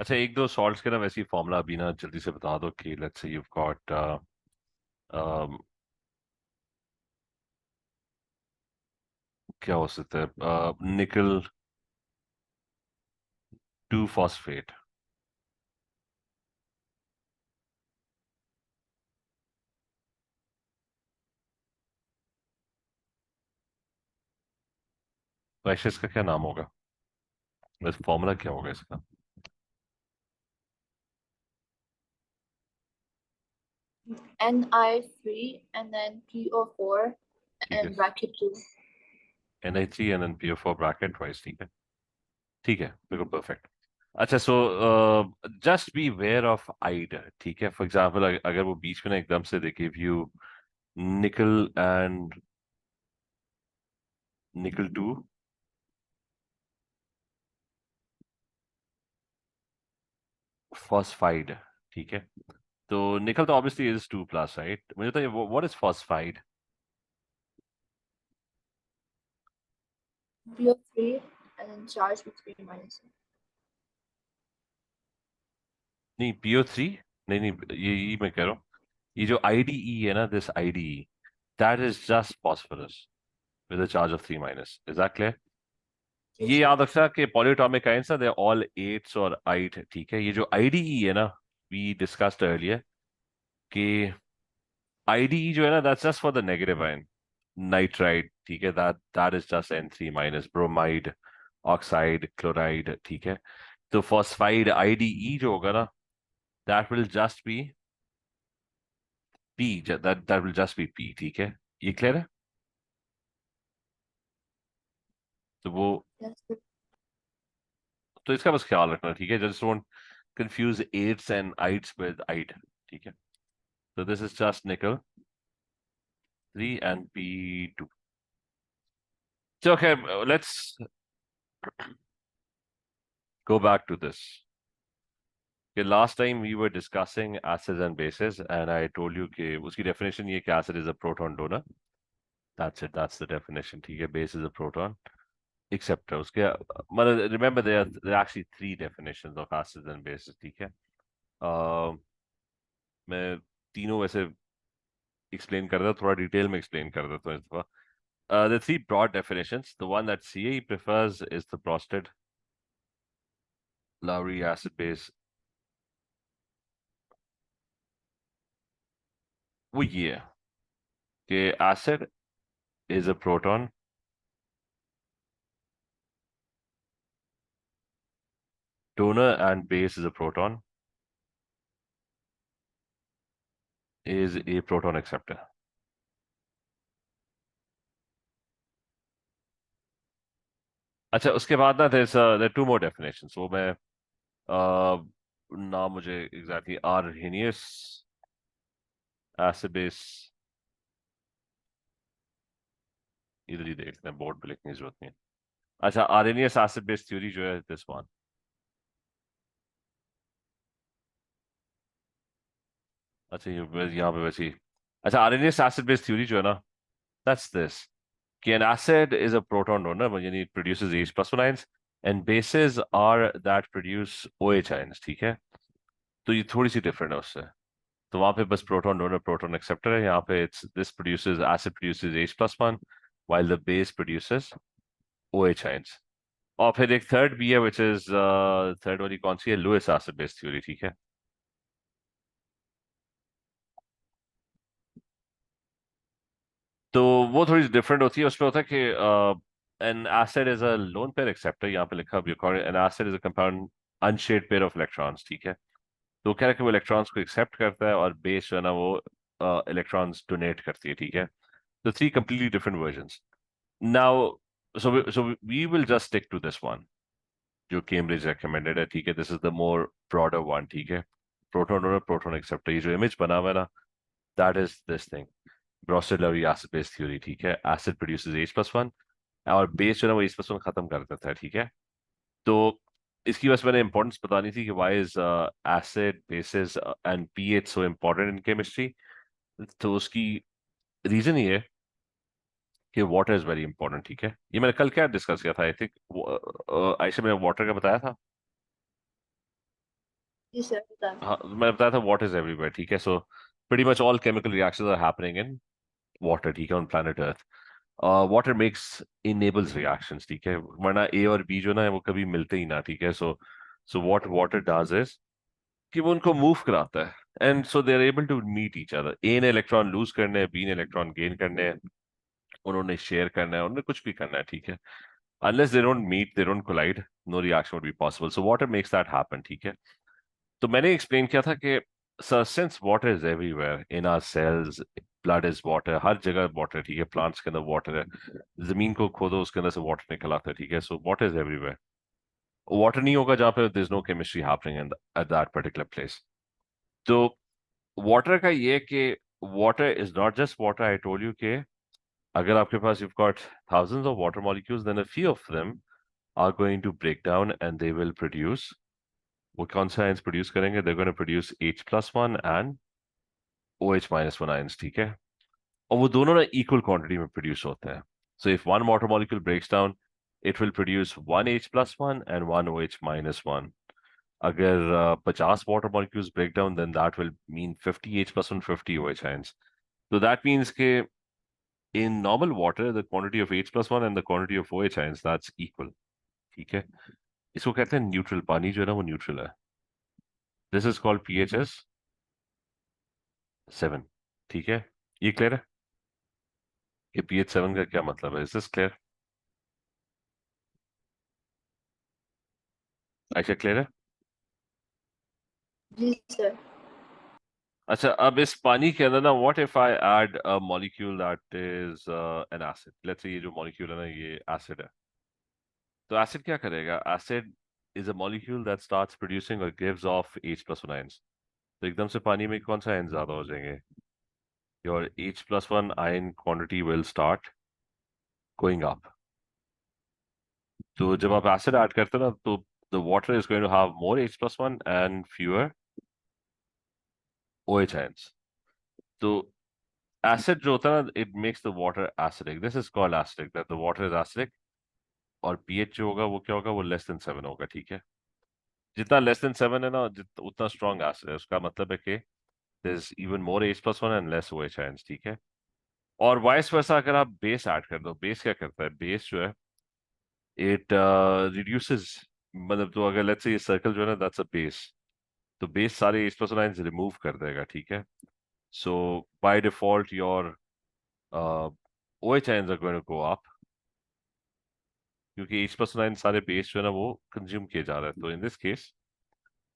अच्छा, एक दो सॉल्ट्स के ना वैसे ही फॉर्मूला अभी ना जल्दी से बता दो कि लेट्स से यू गॉट क्या हो सकता है, निकल टू फॉस्फेट। वैसे इसका क्या नाम होगा, वैसे फॉर्मूला क्या होगा इसका? Ni3 and then PO4 ठीक है, and bracket 2. Na3 N N P O four bracket wise, ठीक है। ठीक है, बिल्कुल परफेक्ट। अच्छा, so just be aware of ides, ठीक है। फॉर एग्जाम्पल अगर वो बीच में ना एकदम से they give you nickel and nickel to phosphide, ठीक है। तो निकल तो obviously is two plus, right? मुझे तो what is phosphide? PO3 and then charged with 3 minus. नहीं, पीओ थ्री, नहीं नहीं, ये मैं कह रहा हूँ, ये जो आईडीई है ना, this IDE, that is just phosphorus with a charge of three minus. Is that clear? ये Yes, sir. याद रखना कि पॉलीएटॉमिक आयंस ना, दे ऑल एट्स और आइट, ठीक है। ये जो आईडीई है ना, वी डिस्कस्ड अर्लियर कि आईडीई जो है ना, that's just for the negative ion, nitride, ठीक है। That that is just an three minus, bromide, oxide, chloride, ठीक है। तो फॉस्फाइड आईडीई जो होगा ना, that will just be P, that will just be P, ठीक है। ये क्लियर है? तो वो, Yes, sir. तो इसका बस ख्याल रखना, ठीक है। Just don't confuse ates and ites with ides, ठीक है। So this is just nickel 3 and P2. So okay, let's go back to this. Okay, last time we were discussing acids and bases, and I told you कि उसकी definition ये कि acid is a proton donor. That's it. That's the definition. ठीक है, base is a proton acceptor. उसके मतलब remember there are actually three definitions of acids and bases. ठीक है। मैं तीनों वैसे explain कर देता हूँ, थोड़ा डिटेल में explain कर देता हूँ इस दफा। The three broad definitions. The one that CAE prefers is the Prosted Lowry acid base। वो ये है कि acid is a proton, donor and base is a proton, is a proton acceptor। अच्छा, उसके बाद ना there two more definitions। वो मैं नाम मुझे एग्जैक्टली, आर्हेनियस acid base, इधर ही देखते हैं, बोर्ड पे लिखने की जरूरत नहीं है। अच्छा, आर्हेनियस acid base थ्योरी जो है, दिस वन। अच्छा, यहाँ पे वैसे ही, अच्छा, आर्हेनियस acid base थ्योरी जो है ना, दैट्स दिस कि an acid is a proton donor, यानी it produces H plus one ions, and bases are that produce OH ions, ठीक है। तो ये थोड़ी सी डिफरेंट है उससे। तो वहां पे बस प्रोटॉन डोनर प्रोटॉन एक्सेप्टर है, यहाँ पे it's this produces acid produces H plus one while the base produces OH ions। और फिर एक थर्ड भी है विच इज, थर्ड वाली कौन सी है, लुईस एसिड बेस थ्योरी, ठीक है। तो वो थोड़ी डिफरेंट होती है, उसमें होता है कि N acid is a lone pair acceptor, यहाँ पे लिखा भी N acid is a compound unsaid pair of electrons, ठीक है। तो क्या है कि वो इलेक्ट्रॉन्स को एक्सेप्ट करता है और बेस जो है ना वो इलेक्ट्रॉन्स डोनेट करती है, ठीक है। तो three completely different versions. Now so we will just stick to this one जो कैम्ब्रिज रेकमेंडेड है, ठीक है। This is the more broader one, ठीक है। प्रोटॉन और प्रोटॉन एक्सेप्टर, ये जो इमेज बना हुआ है ना, that is this thing, Bronsted Lowry acid base theory, ठीक है। Acid produces H plus one और बेस जो है ना वो H plus one खत्म कर देता है, ठीक है। तो इसकी बस मैंने इंपॉर्टेंस बतानी थी कि why is acid basis and pH so important in chemistry. तो उसकी रीजन ये है कि वाटर इज वेरी इंपॉर्टेंट, ठीक है। ये मैंने कल क्या डिस्कस किया था, आई थिंक आयशा, मैंने वाटर का बताया था। Yes, sir. Done. हाँ, मैं बताया था वाटर इज एवरीवेयर, ठीक है. सो pretty much all chemical reactions are happening in water, ठीक है, on planet Earth. Water makes enables reactions, ठीक है, वरना ए और बी जो ना है वो कभी मिलते ही ना, ठीक है. सो what water does is कि वो उनको मूव कराता है, and so they are able to meet each other. A ने इलेक्ट्रॉन लूज करने हैं, बी ने इलेक्ट्रॉन गेन करने हैं, उन्होंने शेयर करना है, उन्होंने कुछ भी करना है, ठीक है. Unless they don't meet, they don't collide, no reaction would be possible. So water makes that happen, ठीक है. तो मैंने एक्सप्लेन किया था कि sir since water is everywhere in our cells, blood is water, हर जगह वाटर, ठीक है, प्लांट्स के अंदर वाटर है, जमीन को खोदो उसके अंदर से वाटर निकल आता है, ठीक है. So water is everywhere. Water नहीं होगा जहाँ पे there is no chemistry happening at that particular place. तो वाटर का ये कि water is not just water. I told you कि अगर आपके पास you've got thousands of water molecules, then a few of them are going to break down and they will produce, वो कौन सा आयंस प्रोड्यूस करेंगे? They're going to produce H+1 and OH-1 ions, ठीक है. और वो दोनों ना इक्वल क्वांटिटी में प्रोड्यूस होते हैं. So if one water molecule breaks down, it will produce one H+1 and one OH-1. अगर 50 water molecules break down, then that will mean 50 H+1, 50 OH ions. So that means कि in normal water, the quantity of H+1 and the quantity of OH ions, that's equal, ठीक है. इसको कहते हैं neutral. पानी जो है ना वो न्यूट्रल है. दिस इज कॉल्ड pH 7, ठीक है. ये क्लियर है कि pH 7 का क्या मतलब है? Is this clear? अच्छा, क्लियर है. Yes, sir. अच्छा, अब इस पानी के अंदर ना what if I add a molecule that is an acid. Let's say ये जो मॉलिक्यूल है ना ये एसिड है. तो एसिड क्या करेगा? Acid is a molecule that starts producing और गिव्स ऑफ H+1 आयंस. तो एकदम से पानी में कौन सा आयन ज्यादा हो जाएंगे? Your H+1 ion quantity will start going up. तो जब आप एसिड ऐड करते हो ना तो the water is going to have more H+1 and fewer OH ions. तो acid जो होता है ना, it makes the water acidic. This is called acidic, that the water is acidic. और pH जो होगा वो क्या होगा? वो less than 7 होगा, ठीक है. जितना less than 7 है ना उतना strong acid है. उसका मतलब है कि there's even more H+1 and less OH ions, ठीक है. और vice versa अगर आप base ऐड कर दो, base क्या करता है? base जो है it reduces, मतलब तो अगर let's say ये circle जो है ना that's a base, तो बेस सारे H+1 ions रिमूव कर देगा, ठीक है. So by default your OH ions are going to go up क्योंकि H+1 ions सारे बेस जो है ना वो कंज्यूम किए जा रहे हैं. तो in this case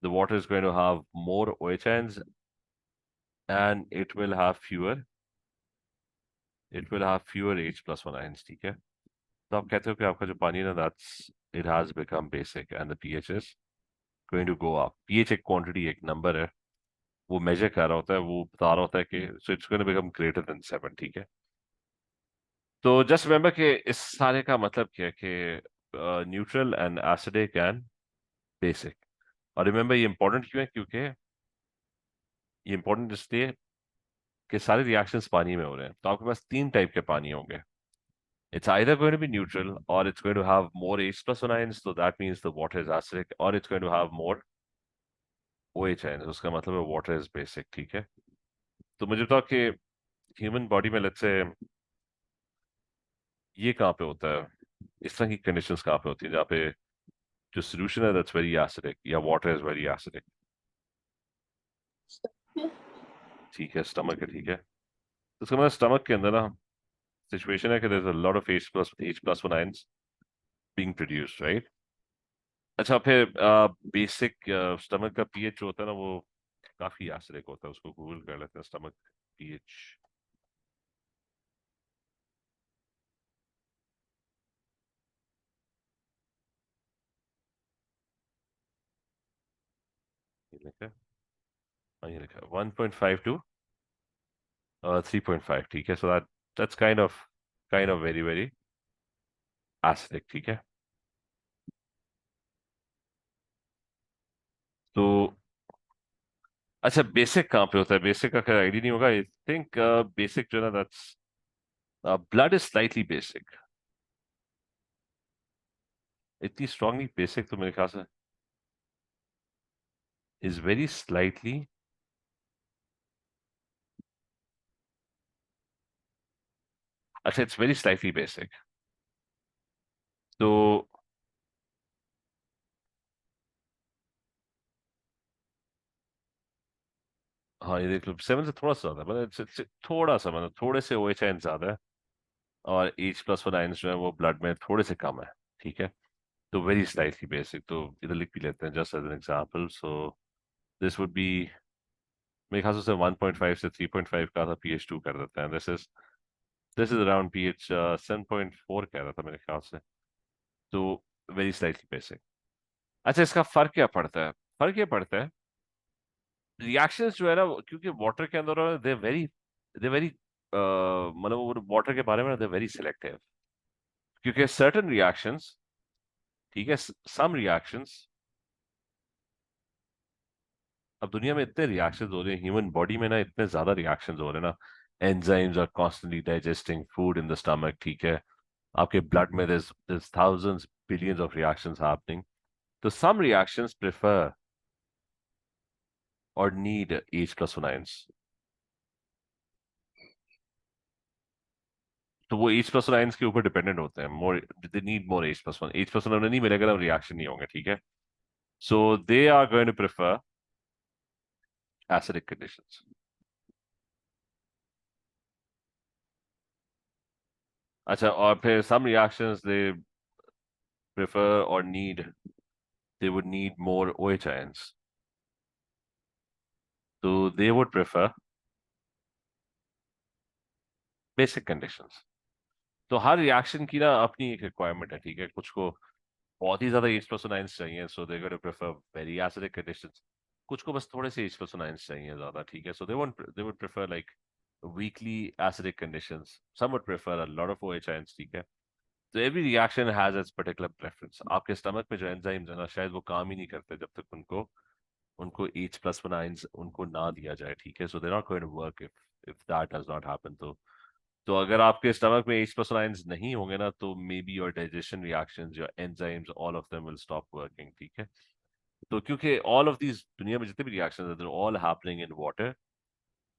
the water is going to have more OH ions and it will have fewer H+1 ions, ठीक है. तो आप कहते हो कि आपका जो पानी है ना that's it has become basic and the pH is going to go up. pH एक क्वांटिटी, एक नंबर है, वो मेजर कर रहा होता है, वो बता रहा होता है कि so it's going to become greater than 7, ठीक है. तो जस्ट रिमेंबर कि इस सारे का मतलब क्या है कि neutral and acidic and basic. और रिमेंबर ये इंपॉर्टेंट क्यों है? क्योंकि ये इंपॉर्टेंट इसलिए कि सारे रिएक्शंस पानी में हो रहे हैं. तो आपके पास 3 टाइप के पानी होंगे. It's either going to be neutral और it's going to have more H+1 ions, so that means the water is acidic, और it's going to have more OH ions, उसका मतलब है वाटर इज बेसिक, ठीक है. तो मुझे बताओ कि ह्यूमन बॉडी में लेट्स से ये कहाँ पे होता है? इस तरह की कंडीशंस कहाँ पे होती है जहाँ पे जो सोल्यूशन है दैट्स वेरी एसिडिक या वाटर इज वेरी एसिडिक? ठीक है, स्टमक है, ठीक है. तो उसका मतलब स्टमक के अंदर ना सिचुएशन है कि there is a lot of H+1 ions being produced, right. अच्छा, फिर बेसिक स्टमक का pH जो होता है ना वो काफी एसिडिक होता है. उसको गूगल कर लेते हैं, स्टमक pH. ये लिखा है, हाँ, ये लिखा है 1.5 to 3.5, ठीक है. So that's kind of very very acidic, ठीक है. तो अच्छा, बेसिक कहाँ पे होता है? बेसिक का आइडिया नहीं होगा. आई थिंक बेसिक जो है ना that's blood is slightly basic. इतनी स्ट्रांगली बेसिक तो मेरे ख्याल से is very slightly अच्छा it's very slightly basic. तो हाँ ये देख लो 7 से थोड़ा सा ज्यादा मतलब थोड़ा सा मतलब थोड़े से OH आयन ज्यादा है और H+1 आयन्स जो है वो ब्लड में थोड़े से कम है ठीक है तो वेरी स्लाइटली बेसिक तो इधर लिख भी लेते हैं just as an example so this would be मेरे ख्याल से 1.5 से 3.5 का था pH 2 कर देते हैं दिस इज अराउंड pH 7.4 कह रहा था मेरे ख्याल से तो वेरी स्लाइटली बेसिक अच्छा इसका फर्क क्या पड़ता है फर्क ये पड़ता है रिएक्शंस जो है ना क्योंकि वाटर के अंदर दे वेरी मतलब वो वाटर के बारे में दे वेरी सिलेक्टिव क्योंकि सर्टेन रिएक्शंस ठीक है सम रिएक्शंस अब दुनिया में इतने रिएक्शंस हो रहे हैं ह्यूमन बॉडी में ना इतने ज्यादा रिएक्शंस हो रहे हैं ना enzymes are constantly digesting food in the stomach ठीक है आपके ब्लड में there's thousands billions of reactions happening so some reactions prefer or need H+1 ions तो वो H+1 ions के ऊपर डिपेंडेंट होते हैं मोर दे नीड मोर H+1 उन्हें नहीं मिलेगा तो रिएक्शन नहीं होंगे ठीक है so they are going to prefer acidic conditions अच्छा और फिर some reactions they prefer or need they would need more OH ions so they would prefer basic conditions तो हर रिएक्शन की ना अपनी एक रिक्वायरमेंट है ठीक है कुछ को बहुत ही ज्यादा H+1 चाहिए so they gonna prefer very acidic conditions कुछ को बस थोड़े से H+1 चाहिए ज्यादा ठीक है so they would prefer like weakly acidic conditions some would prefer a lot of OH ions ठीक है तो every reaction has its particular preference आपके स्टमक में जो एंजाइम्स है ना शायद वो काम ही नहीं करते जब तक उनको उनको H+1 ions उनको ना दिया जाए ठीक है सो they're not going to work if that does not happen तो अगर आपके स्टमक में H+ ions नहीं होंगे ना तो may be your digestion reactions your enzymes all of them will stop working ठीक है तो क्योंकि ऑल ऑफ दीज दुनिया में जितने भी रिएक्शंस हैं ऑल हैपनिंग इन वाटर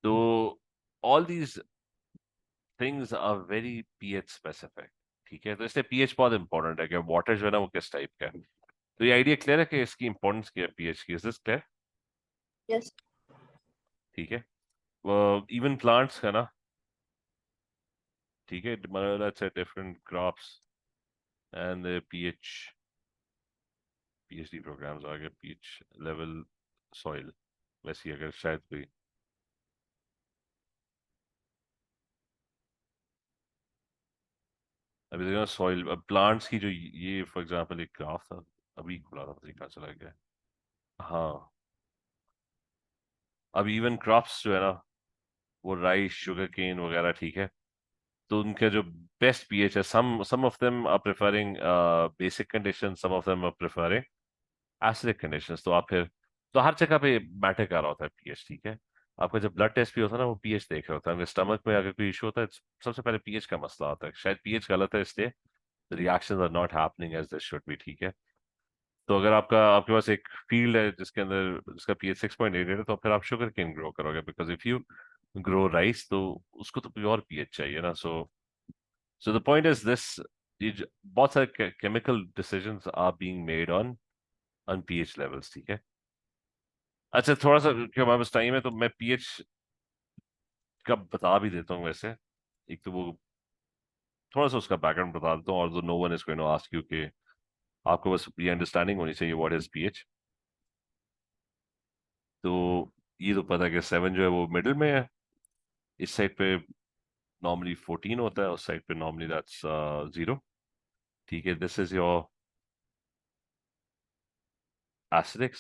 तो all these things are very pH specific ठीक है तो इसलिए पीएच बहुत इंपॉर्टेंट है कि वाटर जो है ना वो किस टाइप का है तो ये आइडिया क्लियर है कि इसकी इंपॉर्टेंस क्या है पीएच की इज दिस क्लियर Yes. ठीक है इवन प्लांट्स है ना ठीक है मतलब let's say different crops and pH PhD programmes आ गए पीएच लेवल सॉइल वैसी अगर शायद कोई अभी देखो सॉइल प्लांट्स की जो ये फॉर एग्जांपल एक ग्राफ था अभी खुला था तरीका चला गया हाँ अब इवन क्रॉप्स जो है ना वो राइस शुगर केन वगैरह ठीक है तो उनके जो बेस्ट पीएच है some of them are preferring basic condition some of them are preferring acidic conditions तो आप फिर तो हर जगह पे मैटर कर रहा होता है पीएच ठीक है आपका जब ब्लड टेस्ट भी होता है ना वो पीएच देख रहा होता है स्टमक में अगर कोई इशू होता है सबसे पहले पीएच का मसला होता है शायद पीएच गलत है इसलिए reactions are not happening as this should be ठीक है तो अगर आपके पास एक फील्ड है जिसके अंदर जिसका पीएच 6.88 है तो फिर आप शुगर केन ग्रो करोगे because if you grow rice तो उसको तो प्योर पीएच चाहिए ना so the point is this बहुत सारे chemical decisions are being made on pH levels ठीक है अच्छा थोड़ा सा क्यों हमारे पास टाइम है तो मैं पीएच का बता भी देता हूँ वैसे एक तो वो थोड़ा सा उसका बैकग्राउंड बता देता हूँ और no one is going to ask you कि आपको बस ये अंडरस्टैंडिंग होनी चाहिए व्हाट इज पीएच तो ये तो पता है कि 7 जो है वो मिडिल में है इस साइड पे नॉर्मली 14 होता है उस साइड पे नॉर्मली दैट्स 0 ठीक है दिस इज योर एसिडिक